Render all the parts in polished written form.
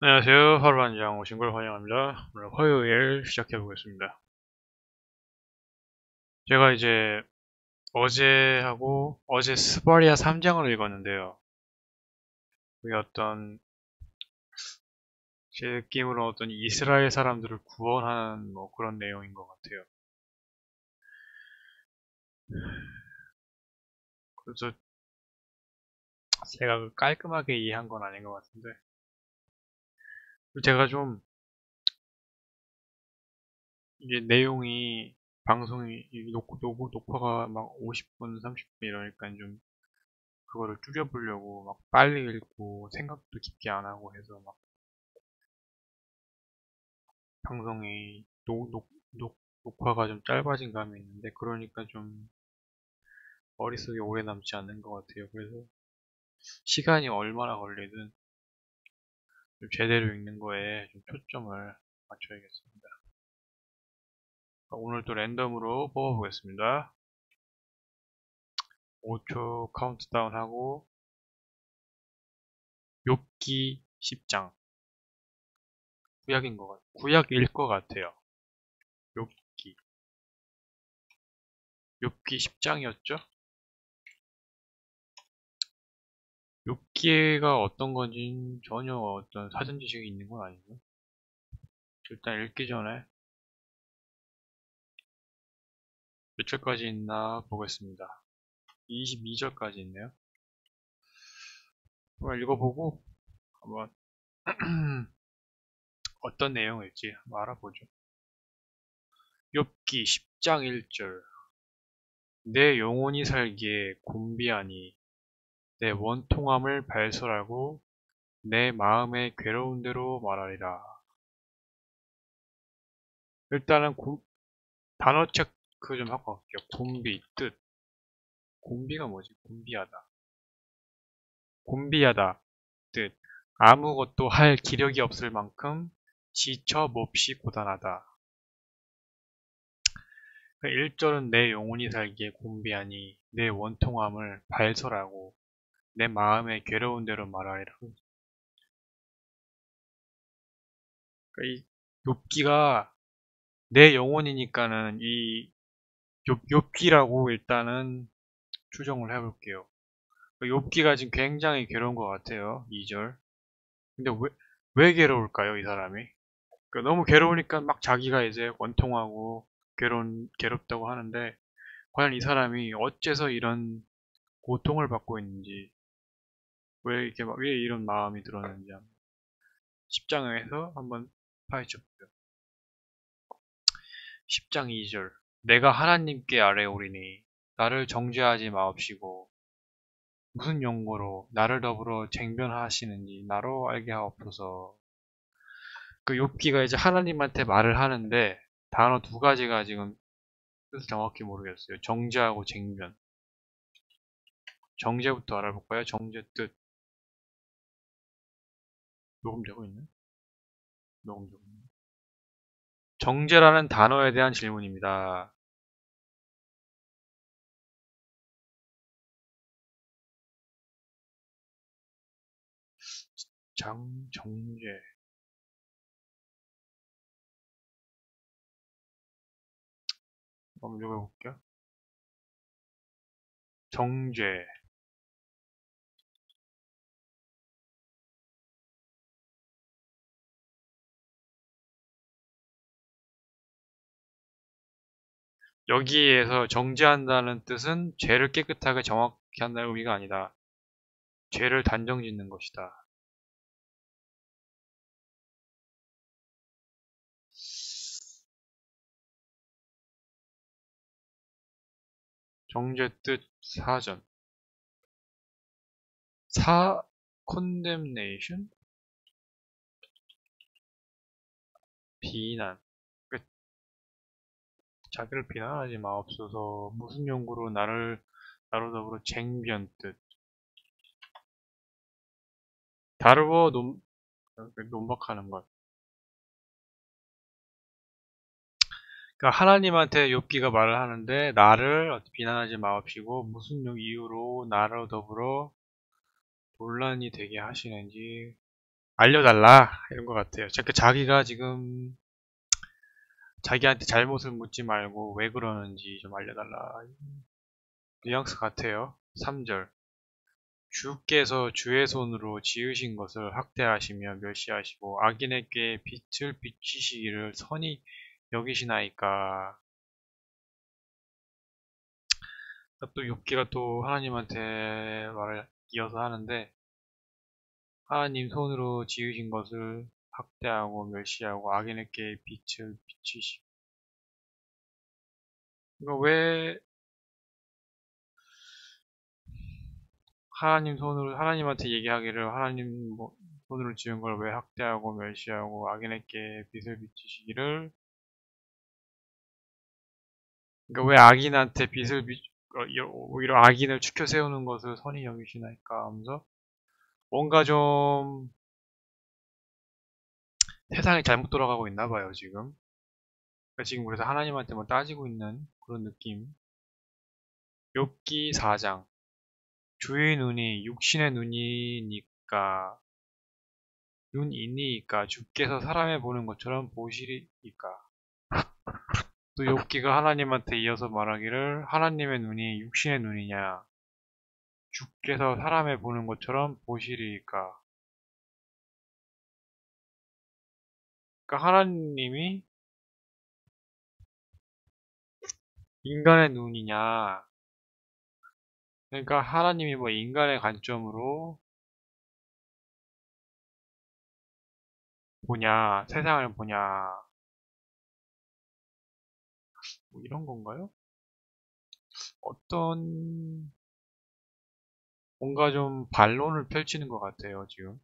안녕하세요. 하루한장 오신 걸 환영합니다. 오늘 화요일 시작해 보겠습니다. 제가 이제 어제 스바리아 3장을 읽었는데요. 그게 제 느낌으로 어떤 이스라엘 사람들을 구원하는 뭐 그런 내용인 것 같아요. 그래서 제가 깔끔하게 이해한 건 아닌 것 같은데 제가 좀 이게 내용이 방송이 녹화가 막 50분, 30분 이러니까 좀 그거를 줄여보려고 막 빨리 읽고 생각도 깊게 안 하고 해서 막 방송이 녹화가 좀 짧아진 감이 있는데 그러니까 좀 머릿속에 오래 남지 않는 것 같아요. 그래서 시간이 얼마나 걸리든 좀 제대로 읽는 거에 좀 초점을 맞춰야겠습니다. 오늘 또 랜덤으로 뽑아보겠습니다. 5초 카운트다운 하고 욥기 10장 구약일 것 같아요. 욥기 10장이었죠? 욥기가 어떤 건지 전혀 어떤 사전 지식이 있는 건 아니고 일단 읽기 전에 몇 절까지 있나 보겠습니다. 22절까지 있네요. 한번 읽어보고 한번 어떤 내용일지 한번 알아보죠. 욥기 10장 1절 내 영혼이 살기에 곤비하니 내 원통함을 발설하고 내 마음의 괴로운 대로 말하리라. 일단은 단어 체크 좀 하고 갈게요. 곤비 뜻 곤비가 뭐지? 곤비하다 뜻 아무것도 할 기력이 없을 만큼 지쳐 몹시 고단하다. 1절은 내 영혼이 살기에 곤비하니 내 원통함을 발설하고 내 마음의 괴로운 대로 말하리라. 이 욥기가 내 영혼이니까는 이 욥기라고 일단은 추정을 해볼게요. 욥기가 지금 굉장히 괴로운 것 같아요. 2절. 근데 왜 괴로울까요, 이 사람이? 너무 괴로우니까 막 자기가 이제 원통하고 괴롭다고 하는데 과연 이 사람이 어째서 이런 고통을 받고 있는지 왜 이런 마음이 들었는지 10장에서 한번 파헤쳐보죠. 10장 2절 내가 하나님께 아뢰오리니 나를 정죄하지 마옵시고 무슨 용고로 나를 더불어 쟁변하시는지 나로 알게 하옵소서. 그 욥기가 이제 하나님한테 말을 하는데 단어 두 가지가 지금 뜻을 정확히 모르겠어요. 정죄하고 쟁변. 정죄부터 알아볼까요? 정죄 뜻. 녹음되고 있네. 녹음되고 있네. 정죄라는 단어에 대한 질문입니다. 정죄. 한번 읽어볼게요. 정죄. 여기에서 정죄한다는 뜻은 죄를 깨끗하게 정확히 한다는 의미가 아니다. 죄를 단정 짓는 것이다. 정죄 뜻 사전. condemnation? 비난. 그, 자기를 비난하지 마옵소서. 무슨 용구로 나로 더불어 쟁변 뜻. 다루어 논박하는 것. 그러니까 하나님한테 욥기가 말을 하는데 나를 비난하지 마옵시고 무슨 이유로 나로 더불어 논란이 되게 하시는지 알려달라 이런 것 같아요. 자기가 지금 자기한테 잘못을 묻지 말고 왜 그러는지 좀 알려달라 뉘앙스 같아요. 3절 주께서 주의 손으로 지으신 것을 학대하시며 멸시하시고 악인에게 빛을 비치시기를 선히 여기시나이까. 또 욥기가 또 하나님한테 말을 이어서 하는데 하나님 손으로 지으신 것을 학대하고 멸시하고 악인에게 빛을 비치시고 그러니까 왜 하나님 손으로 하나님한테 얘기하기를 하나님 손으로 지은 걸 왜 학대하고 멸시하고 악인에게 빛을 비치시기를 그러니까 왜 악인한테 오히려 악인을 추켜 세우는 것을 선히 여기시나이까 하면서 뭔가 좀 세상이 잘못 돌아가고 있나 봐요 지금. 그러니까 지금 그래서 하나님한테 뭐 따지고 있는 그런 느낌. 욥기 4장 주의 눈이 육신의 눈이니까 눈이니까 주께서 사람의 보는 것처럼 보시리이까. 또 욥기가 하나님한테 이어서 말하기를 하나님의 눈이 육신의 눈이냐 주께서 사람의 보는 것처럼 보시리이까. 그러니까 하나님이 인간의 눈이냐 그러니까 하나님이 뭐 인간의 관점으로 보냐 세상을 보냐 뭐 이런 건가요? 어떤 뭔가 좀 반론을 펼치는 것 같아요 지금.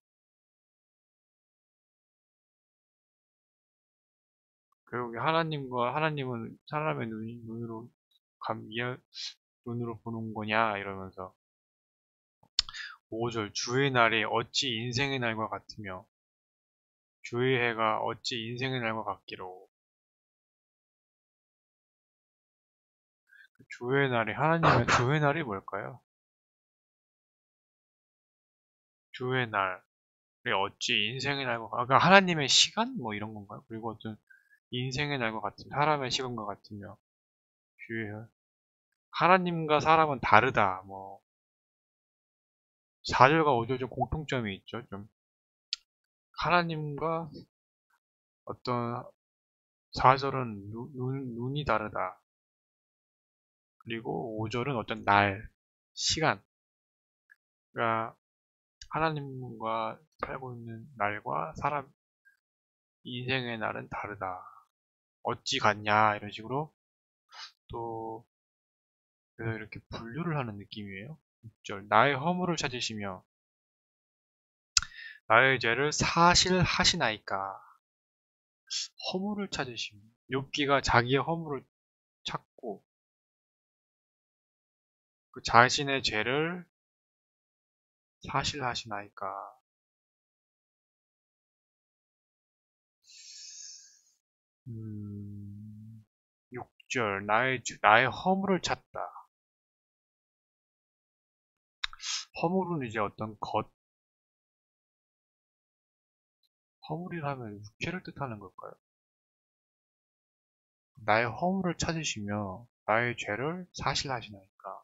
결국에 하나님은 사람의 눈으로 눈으로 보는 거냐 이러면서 5절 주의 날이 어찌 인생의 날과 같으며 주의 해가 어찌 인생의 날과 같기로. 주의 날이 하나님의 주의 날이 뭘까요? 주의 날이 어찌 인생의 날과 그러니까 하나님의 시간 뭐 이런 건가요? 그리고 어떤 인생의 날과 같은 사람의 시간과 같으며 주의 하나님과 사람은 다르다 뭐 4절과 5절 좀 공통점이 있죠 좀 하나님과 어떤 4절은 눈이 다르다. 그리고 5절은 어떤 날, 시간. 그러니까 하나님과 살고 있는 날과 사람 인생의 날은 다르다. 어찌 같냐 이런 식으로 또 그래서 이렇게 분류를 하는 느낌이에요. 6절 나의 허물을 찾으시며 나의 죄를 사실하시나이까. 허물을 찾으시며 욥기가 자기의 허물을 찾고 그 자신의 죄를 사실하시나이까. 6절 나의 허물을 찾다. 허물은 이제 어떤 허물이라면 육체를 뜻하는 걸까요? 나의 허물을 찾으시며 나의 죄를 사실하시나이까.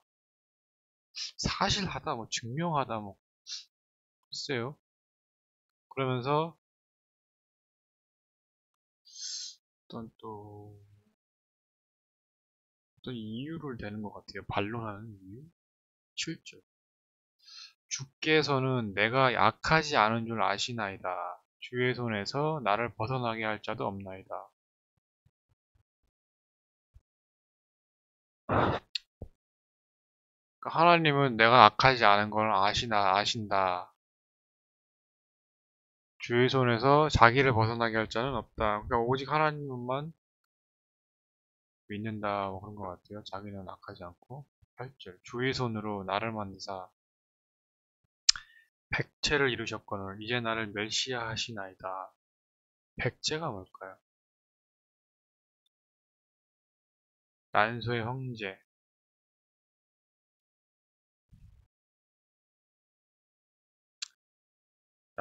사실하다, 뭐 증명하다, 뭐 글쎄요. 그러면서 또 어떤 이유를 대는 것 같아요. 반론하는 이유. 7절 주께서는 내가 약하지 않은 줄 아시나이다. 주의 손에서 나를 벗어나게 할 자도 없나이다. 그러니까 하나님은 내가 악하지 않은 걸 아신다. 주의 손에서 자기를 벗어나게 할 자는 없다. 그러니까 오직 하나님만 믿는다. 뭐 그런 것 같아요. 자기는 악하지 않고. 8절 주의 손으로 나를 만드사 백체를 이루셨거늘 이제 나를 멸시하시나이다. 백제가 뭘까요? 난소의 형제.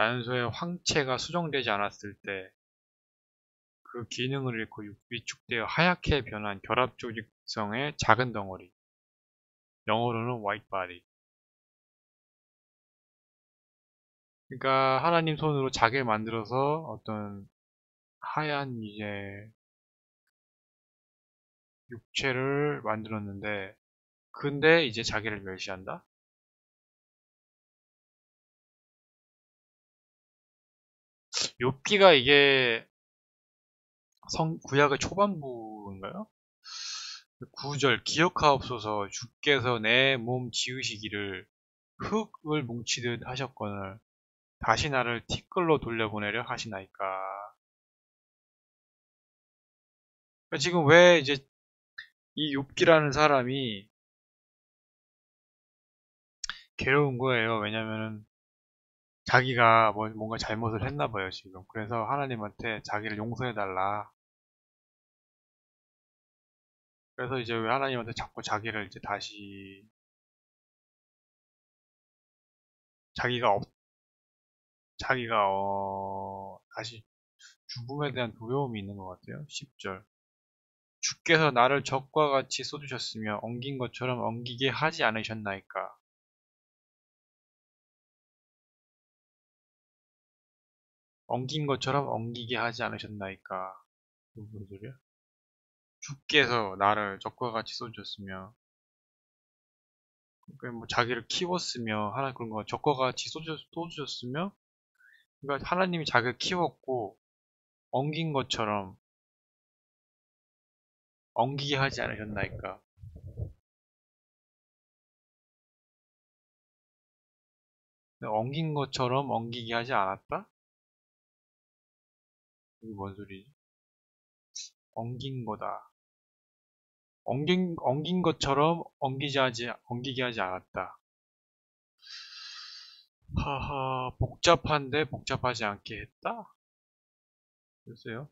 난소의 황체가 수정되지 않았을 때 그 기능을 잃고 위축되어 하얗게 변한 결합 조직성의 작은 덩어리. 영어로는 white body. 그러니까 하나님 손으로 자기를 만들어서 어떤 하얀 이제 육체를 만들었는데 근데 이제 자기를 멸시한다? 욥기가 이게 구약의 초반부인가요? 9절 기억하옵소서 주께서 내 몸 지으시기를 흙을 뭉치듯 하셨거늘 다시 나를 티끌로 돌려보내려 하시나이까. 그러니까 지금 왜 이제 이 욥기라는 사람이 괴로운 거예요. 왜냐면은 자기가 뭔가 잘못을 했나 봐요, 지금. 그래서 하나님한테 자기를 용서해달라. 그래서 이제 왜 하나님한테 자꾸 자기를 이제 다시, 자기가 다시 죽음에 대한 두려움이 있는 것 같아요. 10절. 주께서 나를 적과 같이 쏟으셨으며 엉긴 것처럼 엉기게 하지 않으셨나이까. 엉긴 것처럼 엉기게 하지 않으셨나이까. 무슨 소리야? 주께서 나를 적과 같이 쏟으셨으며, 그러니까 뭐 자기를 키웠으며, 하나 그런 거, 적과 같이 쏟으셨으며, 그러니까 하나님이 자기를 키웠고, 엉긴 것처럼 엉기게 하지 않으셨나이까. 엉긴 것처럼 엉기게 하지 않았다? 이게 뭔 소리지? 엉긴 거다. 엉긴 것처럼 엉기게 하지 않았다. 하하, 복잡한데 복잡하지 않게 했다? 글쎄요.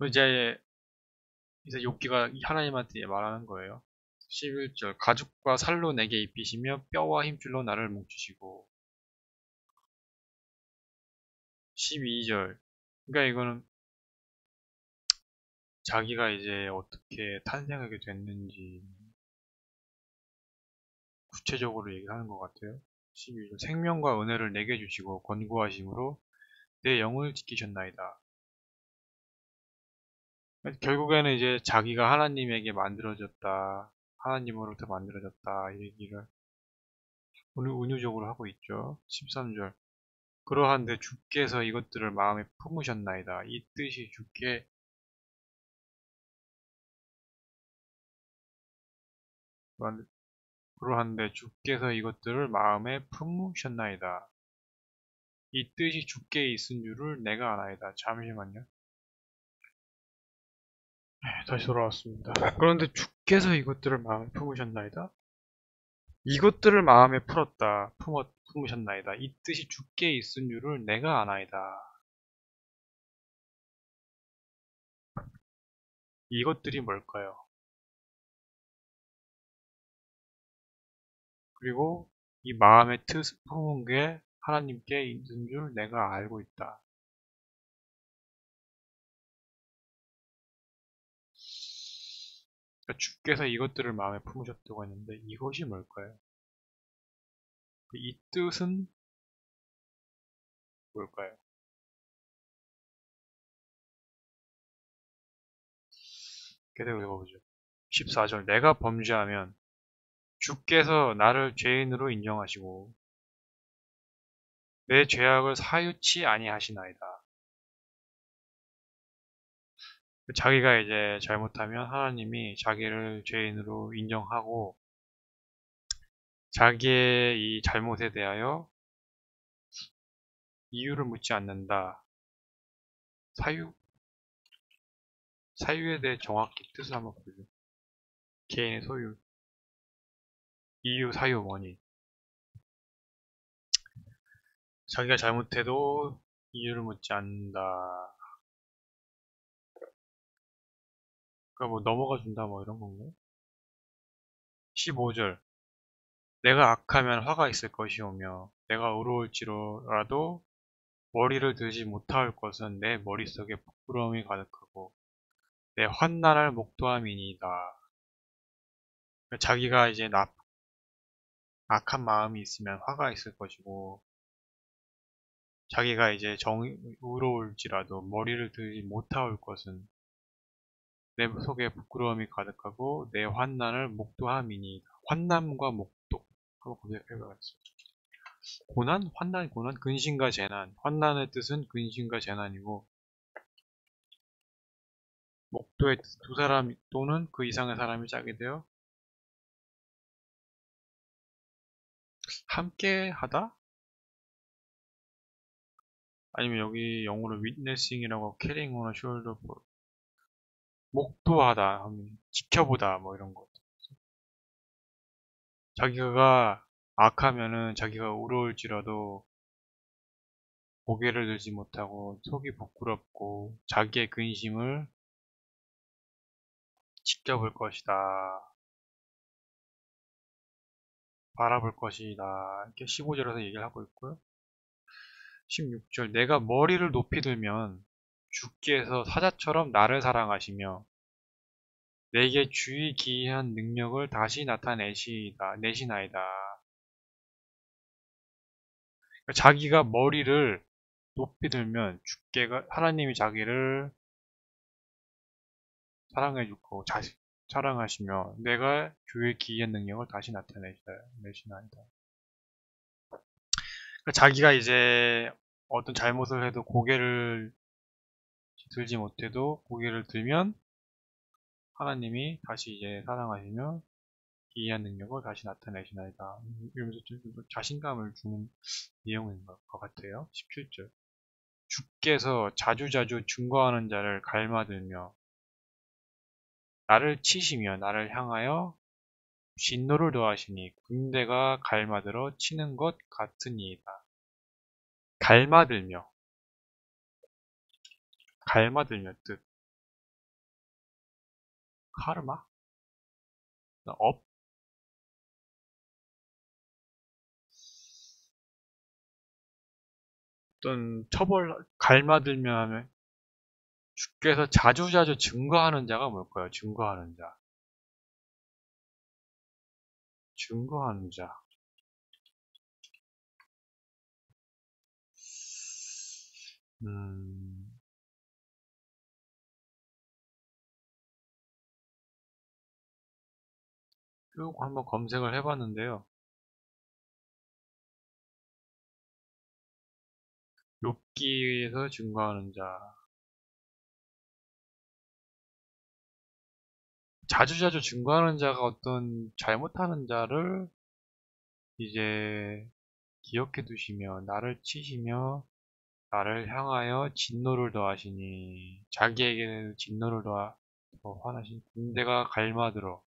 이제 욥기가 하나님한테 말하는 거예요. 11절 가죽과 살로 내게 입히시며 뼈와 힘줄로 나를 뭉치시고 12절 그러니까 이거는 자기가 이제 어떻게 탄생하게 됐는지 구체적으로 얘기하는 것 같아요. 12절 생명과 은혜를 내게 주시고 권고하심으로 내 영을 지키셨나이다. 결국에는 이제 자기가 하나님에게 만들어졌다. 하나님으로부터 만들어졌다. 이 얘기를 은유적으로 하고 있죠. 13절 그러한데 주께서 이것들을 마음에 품으셨나이다. 이 뜻이 주께 그러한데 주께서 이것들을 마음에 품으셨나이다. 이 뜻이 주께 있은 줄을 내가 아나이다. 잠시만요. 네, 다시 돌아왔습니다. 그런데 주께서 이것들을 마음에 품으셨나이다. 이것들을 마음에 품으셨나이다. 이 뜻이 주께 있은 줄을 내가 아나이다. 이것들이 뭘까요? 그리고 이 마음의 뜻을 품은 게 하나님께 있는 줄 내가 알고 있다. 그러니까 주께서 이것들을 마음에 품으셨다고 했는데 이것이 뭘까요? 이 뜻은 뭘까요? 계속 읽어보죠. 14절 내가 범죄하면 주께서 나를 죄인으로 인정하시고 내 죄악을 사유치 아니하시나이다. 자기가 이제 잘못하면 하나님이 자기를 죄인으로 인정하고 자기의 이 잘못에 대하여 이유를 묻지 않는다. 사유? 사유에 대해 정확히 뜻을 한번 보죠. 개인의 소유, 이유, 사유, 원인. 자기가 잘못해도 이유를 묻지 않는다. 그러니까 뭐 넘어가 준다 뭐 이런 건가요? 15절 내가 악하면 화가 있을 것이오며 내가 의로울지라도 머리를 들지 못할 것은 내 머릿속에 부끄러움이 가득하고 내 환난을 목도함이니이다. 자기가 이제 악한 마음이 있으면 화가 있을 것이고 자기가 이제 의로울지라도 머리를 들지 못할 것은 내 속에 부끄러움이 가득하고 내 환난을 목도함이니이다. 환난과 목도 하고 고백해봐야겠어. 고난? 환난, 고난? 근심과 재난. 환난의 뜻은 근심과 재난이고 목도의 뜻, 두 사람 또는 그 이상의 사람이 짜게 되어 함께 하다? 아니면 여기 영어로 witnessing이라고 carrying on a shoulder 목도하다 하면 지켜보다 뭐 이런 거. 자기가 악하면은 자기가 의로울지라도 고개를 들지 못하고 속이 부끄럽고 자기의 근심을 지켜볼 것이다. 바라볼 것이다. 이렇게 15절에서 얘기를 하고 있고요. 16절 내가 머리를 높이 들면 주께서 사자처럼 나를 사랑하시며 내게 주의 기이한 능력을 다시 내시나이다. 그러니까 자기가 머리를 높이 들면 주께가 하나님이 자기를 사랑해주고 사랑하시며 내가 주의 기이한 능력을 다시 내시나이다. 그러니까 자기가 이제 어떤 잘못을 해도 고개를 들지 못해도 고개를 들면 하나님이 다시 이제 사랑하시며 기이한 능력을 다시 나타내시나이다. 이러면서 좀 자신감을 주는 내용인 것 같아요. 17절. 주께서 자주자주 증거하는 자를 갈마들며 나를 치시며 나를 향하여 진노를 더하시니 군대가 갈마들어 치는 것 같으니이다. 갈마들며 뜻 카르마? 업? 어떤 갈마들며 하면 주께서 자주자주 증거하는 자가 뭘까요? 증거하는 자. 증거하는 자. 음, 쭉 한번 검색을 해봤는데요. 욥기에서 증거하는 자. 자주자주 증거하는 자가 어떤 잘못하는 자를 이제 기억해 두시며 나를 치시며 나를 향하여 진노를 더하시니 자기에게는 진노를 더 화나신 군대가 갈마들어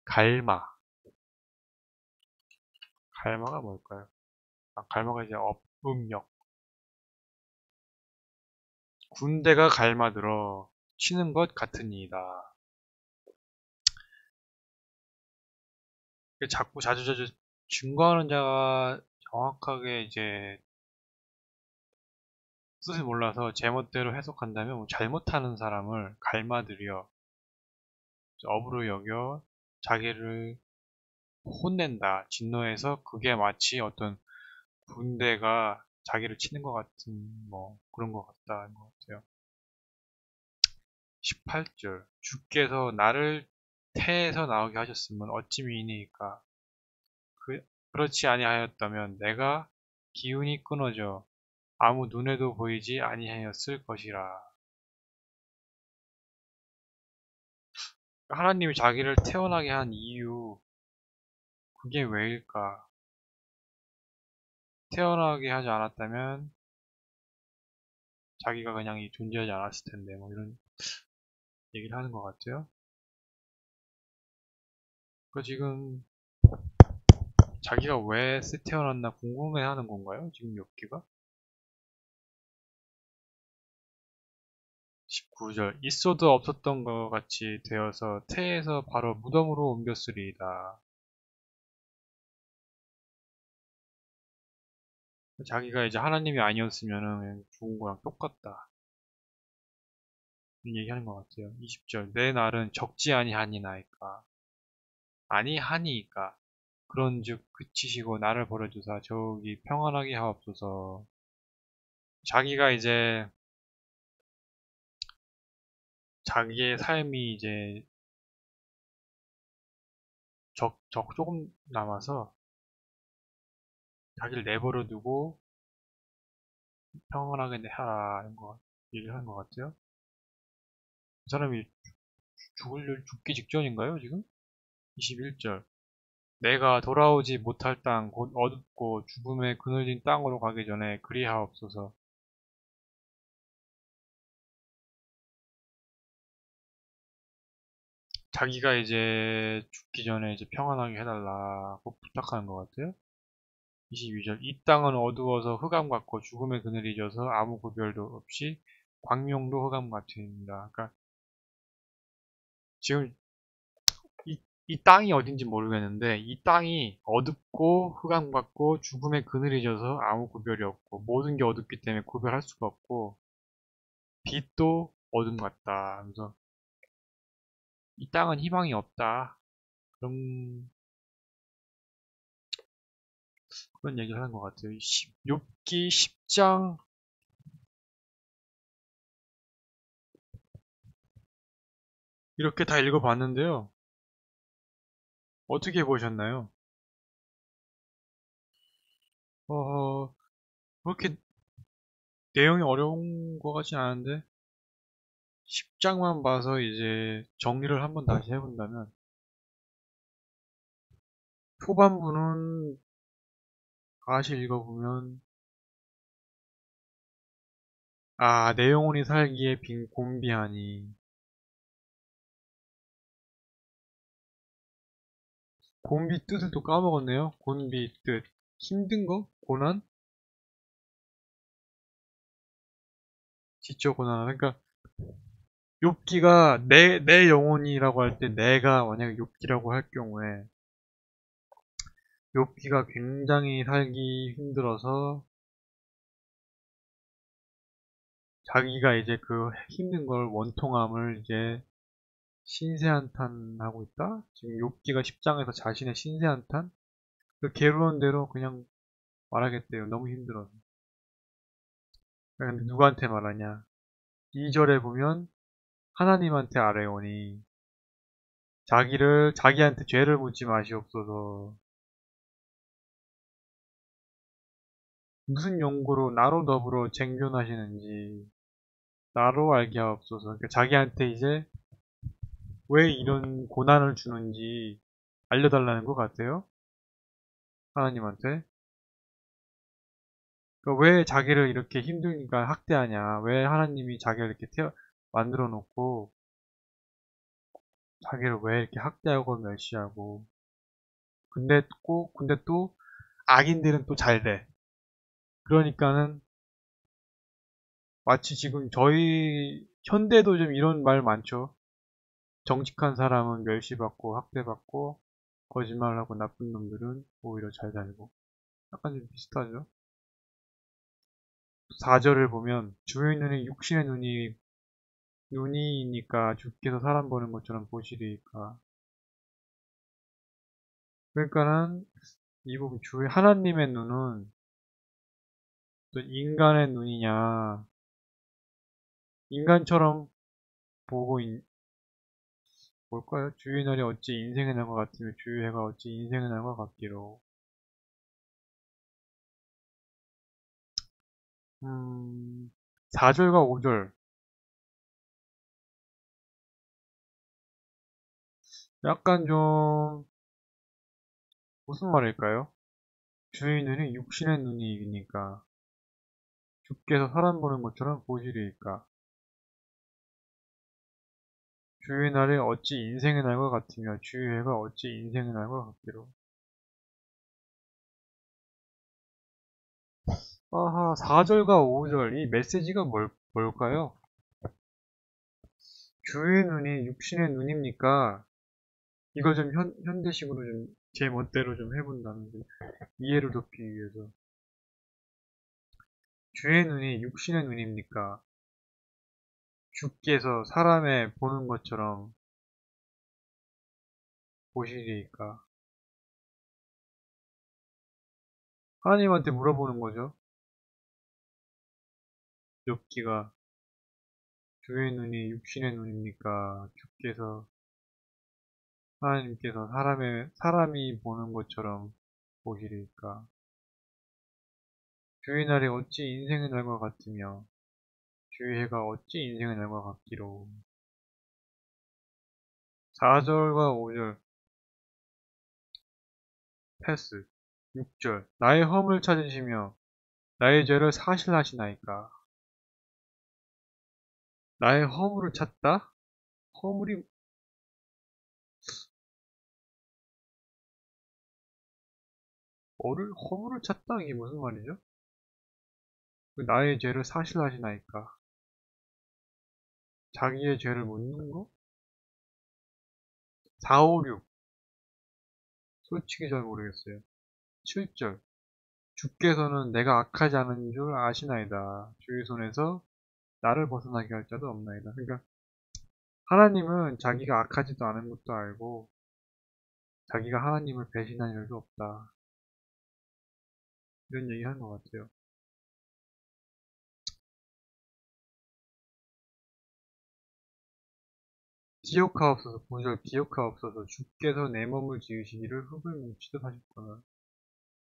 갈마 갈마가 뭘까요? 갈마가 이제 음력 군대가 갈마들어 치는 것 같으니이다. 자꾸 자주자주 증거하는 자가 정확하게 이제 뜻을 몰라서 제멋대로 해석한다면 잘못하는 사람을 갈마들여 업으로 여겨 자기를 혼낸다, 진노해서 그게 마치 어떤 군대가 자기를 치는 것 같은 뭐 그런 것 같다는 것 같아요. 18절 주께서 나를 태에서 나오게 하셨으면 어찌 미니이까 그렇지 아니하였다면 내가 기운이 끊어져 아무 눈에도 보이지 아니하였을 것이라. 하나님이 자기를 태어나게 한 이유 그게 왜일까? 태어나게 하지 않았다면 자기가 그냥 존재하지 않았을 텐데 뭐 이런 얘기를 하는 것 같아요. 그 지금 자기가 왜 태어났나 궁금해하는 건가요? 지금 욥기가? 19절 있어도 없었던 것 같이 되어서 태에서 바로 무덤으로 옮겼으리이다. 자기가 이제 하나님이 아니었으면은 그냥 죽은 거랑 똑같다. 이런 얘기하는 것 같아요. 20절. 내 날은 적지 아니하니나이까. 아니하니까. 그런즉 그치시고 나를 버려두사 저기 평안하게 하옵소서. 자기가 이제 자기의 삶이 이제 조금 남아서 자기를 내버려 두고 평안하게 하라 이런 거 얘기를 하는 것 같아요. 그 사람이 죽기 직전인가요, 지금? 21절. 내가 돌아오지 못할 땅, 곧 어둡고 죽음의 그늘진 땅으로 가기 전에 그리하옵소서. 자기가 이제 죽기 전에 이제 평안하게 해달라고 부탁하는 것 같아요. 22절. 이 땅은 어두워서 흑암 같고 죽음의 그늘이 져서 아무 구별도 없이 광명도 흑암 같으니라. 그러니까 지금 이 땅이 어딘지 모르겠는데 이 땅이 어둡고 흑암 같고 죽음의 그늘이 져서 아무 구별이 없고 모든 게 어둡기 때문에 구별할 수가 없고 빛도 어둠 같다. 그래서 이 땅은 희망이 없다. 그런 얘기를 하는 것 같아요. 욥기 10장 이렇게 다 읽어봤는데요. 어떻게 보셨나요? 어, 그렇게 내용이 어려운 것 같진 않은데 10장만 봐서 이제 정리를 한번 다시 해본다면 초반부는 다시 읽어보면 내 영혼이 살기에 빈 곤비하니 곤비 뜻을 또 까먹었네요. 곤비 뜻 힘든 거? 고난? 지적 고난 그러니까 욥기가 내 영혼이라고 할 때 내가 만약에 욥기라고 할 경우에 욥기가 굉장히 살기 힘들어서 자기가 이제 그 힘든 걸 원통함을 이제 신세한탄하고 있다? 지금 욥기가 10장에서 자신의 신세한탄? 그 게으른 대로 그냥 말하겠대요. 너무 힘들어서. 근데 누구한테 말하냐? 2절에 보면 하나님한테 아뢰오니 자기한테 죄를 묻지 마시옵소서. 무슨 용고로 나로 더불어 쟁변하시는지 나로 알게 하옵소서. 그러니까 자기한테 이제 왜 이런 고난을 주는지 알려달라는 것 같아요. 하나님한테. 그러니까 왜 자기를 이렇게 힘드니까 학대하냐. 왜 하나님이 자기를 이렇게 만들어 놓고 자기를 왜 이렇게 학대하고 멸시하고. 근데 또 악인들은 또 잘 돼. 그러니까는 마치 지금 저희 현대도 좀 이런 말 많죠. 정직한 사람은 멸시받고 학대받고 거짓말하고 나쁜 놈들은 오히려 잘 살고. 약간 좀 비슷하죠. 4절을 보면 주의 눈이 육신의 눈이니까 주께서 사람 보는 것처럼 보시리까. 그러니까는 이 부분 주의 하나님의 눈은 또 인간의 눈이냐 인간처럼 보고 볼까요? 주의 날이 어찌 인생의 날과 같으며 주의 해가 어찌 인생의 날과 같기로. 4절과 5절 약간 좀 무슨 말일까요? 주의 눈이 육신의 눈이니까 주께서 사람 보는 것처럼 보시리까. 주의 날이 어찌 인생의 날과 같으며 주의 해가 어찌 인생의 날과 같기로. 아하, 4절과 5절 이 메시지가 뭘까요? 주의 눈이 육신의 눈입니까? 이걸 좀 현대식으로 좀 제 멋대로 좀 해본다면 좀 이해를 돕기 위해서 주의 눈이 육신의 눈입니까? 주께서 사람의 보는 것처럼 보시리이까? 하나님한테 물어보는 거죠. 욥기가 주의 눈이 육신의 눈입니까? 주께서 하나님께서 사람이 보는 것처럼 보시리이까? 주의 날이 어찌 인생의 날과 같으며 주의 해가 어찌 인생의 날과 같기로. 4절과 5절 패스. 6절 나의 허물 찾으시며 나의 죄를 사실하시나이까? 나의 허물을 찾다? 허물이 허물을 찾다? 이게 무슨 말이죠? 나의 죄를 사실하시나이까? 자기의 죄를 묻는 거? 4, 5, 6 솔직히 잘 모르겠어요. 7절 주께서는 내가 악하지 않은 줄 아시나이다. 주의 손에서 나를 벗어나게 할 자도 없나이다. 그러니까 하나님은 자기가 악하지도 않은 것도 알고 자기가 하나님을 배신한 일도 없다. 이런 얘기 하는 것 같아요. 기억하옵소서, 9절 기억하옵소서 주께서 내 몸을 지으시기를 흙을 뭉치듯 하셨거늘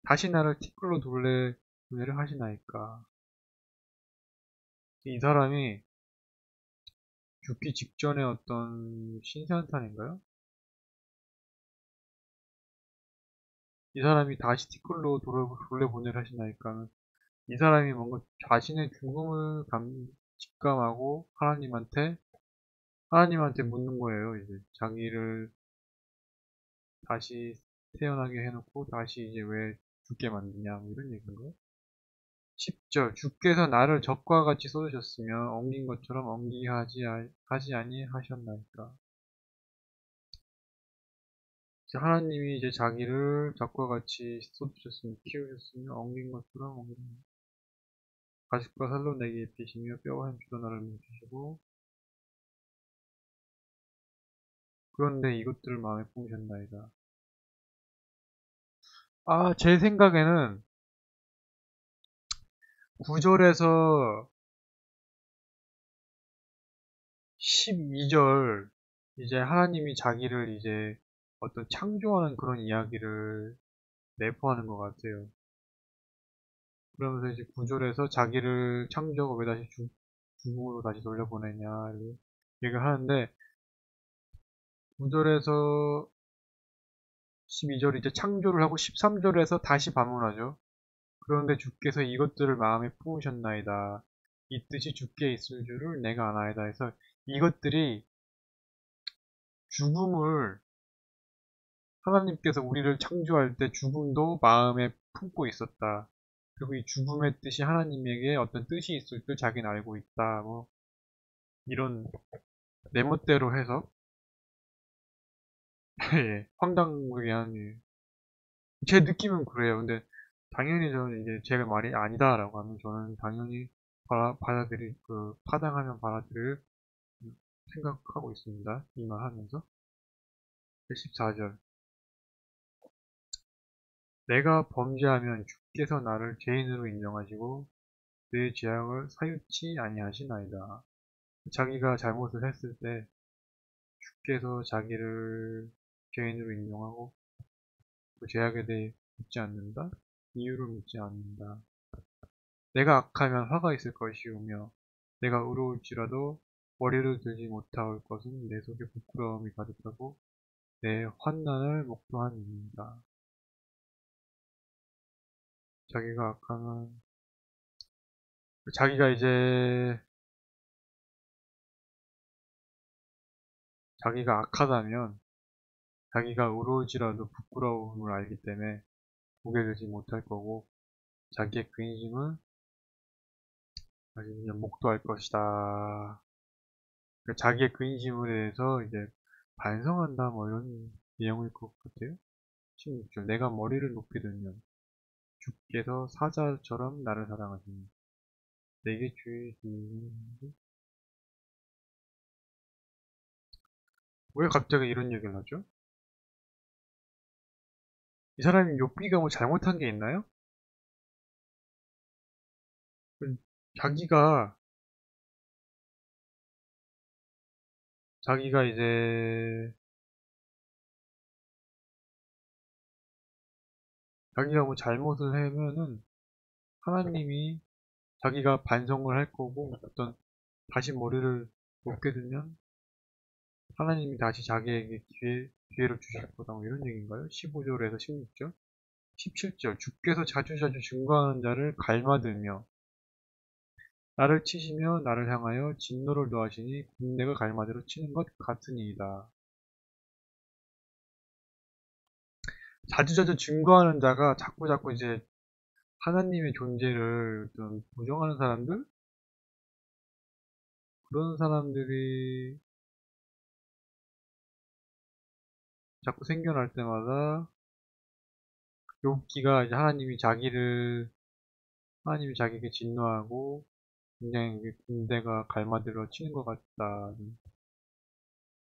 다시 나를 티끌로 돌래를 하시나이까. 이 사람이 죽기 직전에 어떤 신세한탄인가요? 이 사람이 다시 티끌로 돌려보내를 하시나이까. 이 사람이 뭔가 자신의 죽음을 직감하고 하나님한테 묻는 거예요. 이제 자기를 다시 태어나게 해놓고 다시 이제 왜 죽게 만드냐 뭐 이런 얘기인가요? 10절 주께서 나를 적과 같이 쏟으셨으며 엉긴 것처럼 엉기게 하지 아니하셨나이까. 하나님이 이제 자기를 적과 같이 쏟으셨으며 키우셨으며 엉긴 것처럼 엉긴 가죽과 살로 내게 입히시며 뼈와 힘주도 나를 뭉치시고 그런데 이것들을 마음에 품으셨나이다. 제 생각에는 9절에서 12절 이제 하나님이 자기를 이제 어떤 창조하는 그런 이야기를 내포하는 것 같아요. 그러면서 이제 9절에서 자기를 창조하고 왜 다시 죽음으로 다시 돌려보내냐 얘기를 하는데 9절에서 12절 이제 창조를 하고 13절에서 다시 반문하죠. 그런데 주께서 이것들을 마음에 품으셨나이다. 이 뜻이 주께 있을 줄을 내가 아나이다 해서 이것들이 죽음을 하나님께서 우리를 창조할 때 죽음도 마음에 품고 있었다. 그리고 이 죽음의 뜻이 하나님에게 어떤 뜻이 있을 줄 자기는 알고 있다. 뭐 이런 내 멋대로 해서 예, 황당하게 하는 제 느낌은 그래요. 근데 당연히 저는 이제 제가 말이 아니다라고 하면 저는 당연히 파당하면 받아들일 생각하고 있습니다. 이 말 하면서 14절 내가 범죄하면 주께서 나를 죄인으로 인정하시고 내 죄악을 사유치 아니하시나이다. 자기가 잘못을 했을 때 주께서 자기를 죄인으로 인정하고 그 죄악에 대해 묻지 않는다? 이유를 묻지 않는다. 내가 악하면 화가 있을 것이오며 내가 의로울지라도 머리를 들지 못할 것은 내 속에 부끄러움이 가득하고 내 환난을 목도함입니다. 자기가 악하면 자기가 이제 자기가 악하다면 자기가 의로울지라도 부끄러움을 알기 때문에 고개 들지 못할 거고 자기의 근심은 아주 그냥 목도할 것이다. 그러니까 자기의 근심에 대해서 이제 반성한다 뭐 이런 내용일 것 같아요. 16절 내가 머리를 높이 들면 주께서 사자처럼 나를 사랑하시니 내게주의 왜 갑자기 이런 얘기를 하죠? 이 사람이 욥기가 뭐 잘못한 게 있나요? 자기가 자기가 이제 자기가 뭐 잘못을 하면은 하나님이 자기가 반성을 할 거고 어떤 다시 머리를 높게 들면 하나님이 다시 자기에게 기회를 주실 거다 뭐 이런 얘기인가요? 15절에서 16절 17절 주께서 자주자주 증거하는 자를 갈마들며 나를 치시며 나를 향하여 진노를 더하시니 군대가 갈마대로 치는 것 같으니이다. 자주자주 증거하는 자가 자꾸자꾸 이제 하나님의 존재를 좀 부정하는 사람들? 그런 사람들이 자꾸 생겨날 때마다 욥기가 이제 하나님이 자기에게 진노하고 굉장히 군대가 갈마들어 치는 것 같다.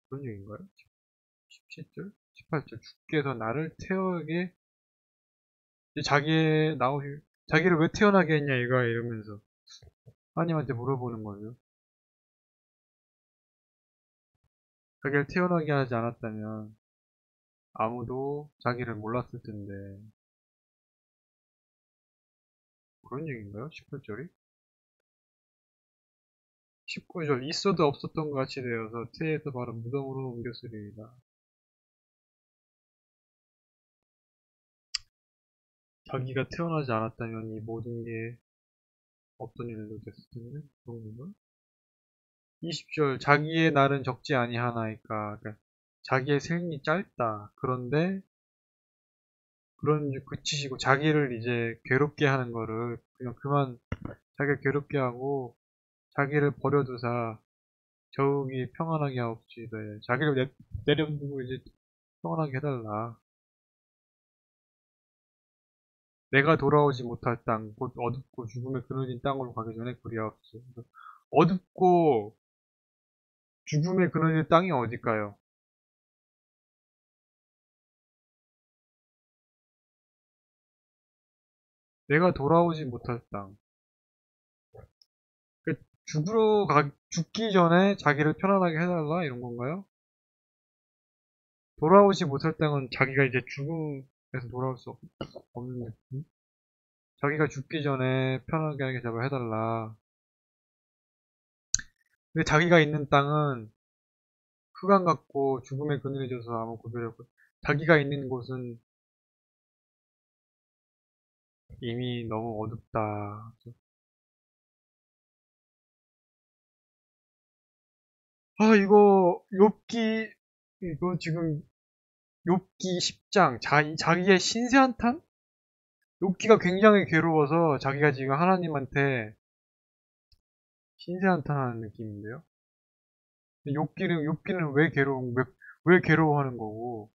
그런 얘기인가요? 17절? 18절. 주께서 나를 태어나게, 자기를 왜 태어나게 했냐, 이거, 이러면서 하나님한테 물어보는 거죠. 자기를 태어나게 하지 않았다면 아무도 자기를 몰랐을 텐데. 그런 얘기인가요? 18절이? 19절. 있어도 없었던 것 같이 되어서 태에서 바로 무덤으로 옮겼으리이다. 자기가 태어나지 않았다면 이 모든 게 없던 일도 됐을 텐데. 그런 건가? 20절. 자기의 날은 적지 아니하나이까. 그러니까 자기의 생이 짧다. 그런데 그런 그치시고 자기를 이제 괴롭게 하는 거를 그냥 그만 자기를 괴롭게 하고 자기를 버려두사 저욱이 평안하게 하옵시다. 자기를 내려두고 이제 평안하게 해달라. 내가 돌아오지 못할 땅, 곧 어둡고 죽음에 그늘진 땅으로 가기 전에 그리하옵소서. 어둡고 죽음에 그늘진 땅이 어딜까요? 내가 돌아오지 못할 땅. 그 죽기 전에 자기를 편안하게 해달라 이런 건가요? 돌아오지 못할 땅은 자기가 이제 죽음에서 돌아올 수 없는 느낌? 자기가 죽기 전에 편하게 하게 제발 해달라. 근데 자기가 있는 땅은 흑암 같고 죽음의 그늘이 져서 아무 구별이 없고 자기가 있는 곳은 이미 너무 어둡다. 아 이거 지금 욥기 10장 자기의 신세한탄? 욥기가 굉장히 괴로워서 자기가 지금 하나님한테 신세한탄하는 느낌인데요. 욥기는 왜 괴로워하는 거고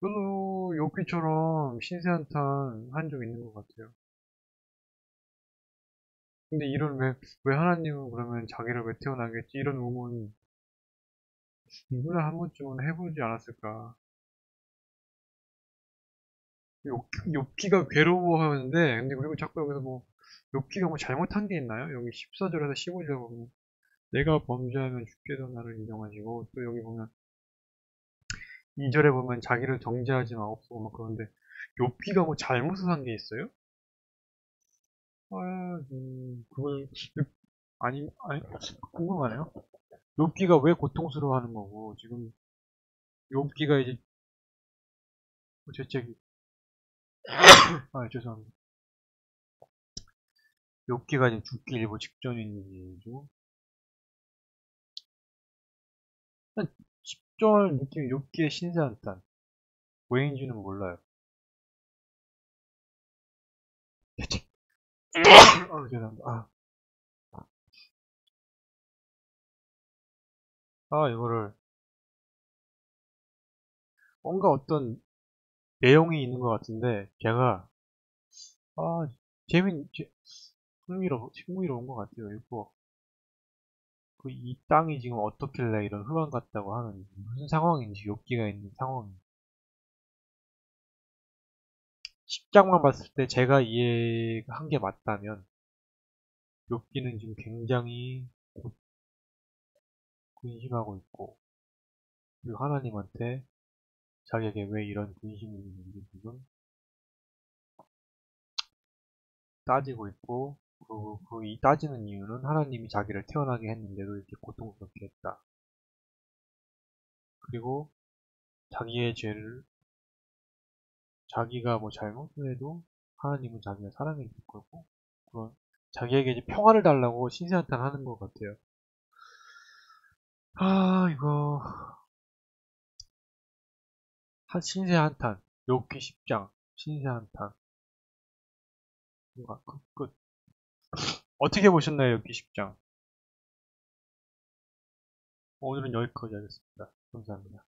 저도 욥기처럼 신세한탄 한 적 있는 것 같아요. 근데 왜 하나님은 그러면 자기를 왜 태어나겠지? 이런 의문 누구나 한 번쯤은 해보지 않았을까? 욥기가 괴로워하는데, 근데 그리고 자꾸 여기서 뭐, 욥기가 뭐 잘못한 게 있나요? 여기 14절에서 15절 보면, 내가 범죄하면 주께서 나를 인정하시고, 또 여기 보면, 2절에 보면 자기를 정죄하지 마옵소서, 막 그런데, 욥기가 뭐 잘못을 한 게 있어요? 그걸, 아니, 궁금하네요. 욥기가 왜 고통스러워하는 거고, 지금, 욥기가 이제, 죄책이, 죄송합니다. 욥기가 이제 죽기 일보 직전이죠. 10절 느낌이 욥기의 신세한탄. 왜인지는 몰라요. 죄송합니다. 이거를 뭔가 어떤 내용이 있는 것 같은데, 제가, 아, 흥미로운 것 같아요. 이거, 이 땅이 지금 어떻길래 이런 흑암 같다고 하는지, 무슨 상황인지, 욕기가 있는 상황인지. 10장만 봤을 때 제가 이해한 게 맞다면, 욥기는 지금 굉장히 근심하고 있고, 그리고 하나님한테 자기에게 왜 이런 근심이 있는지 지금 따지고 있고, 이 따지는 이유는 하나님이 자기를 태어나게 했는데도 이렇게 고통스럽게 했다. 그리고 자기의 죄를, 자기가 뭐 잘못을 해도 하나님은 자기를 사랑해 줄 거고, 그런, 자기에게 이제 평화를 달라고 신세한탄 하는 것 같아요. 이거, 신세한탄. 욥기 10장. 신세한탄. 뭔가, 어떻게 보셨나요, 욥기 10장? 오늘은 여기까지 하겠습니다. 감사합니다.